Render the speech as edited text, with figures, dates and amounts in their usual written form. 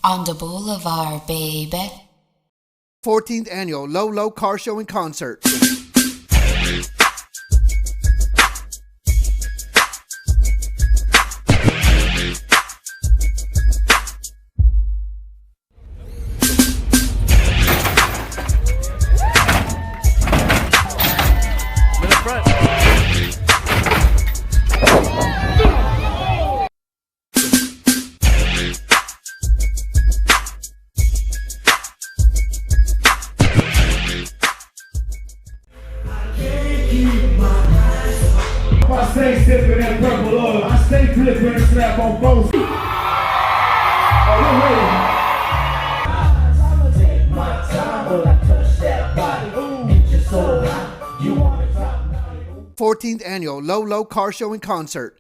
On the boulevard, baby. 14th Annual Low Car Show and Concert. Front. 'I stay sipping that purple oil. I stay flipping and snap on both. Oh, you ready? I'ma take my time while I touch that body. Get your soul hot. You wanna drop. 14th Annual Low Car Show and Concert.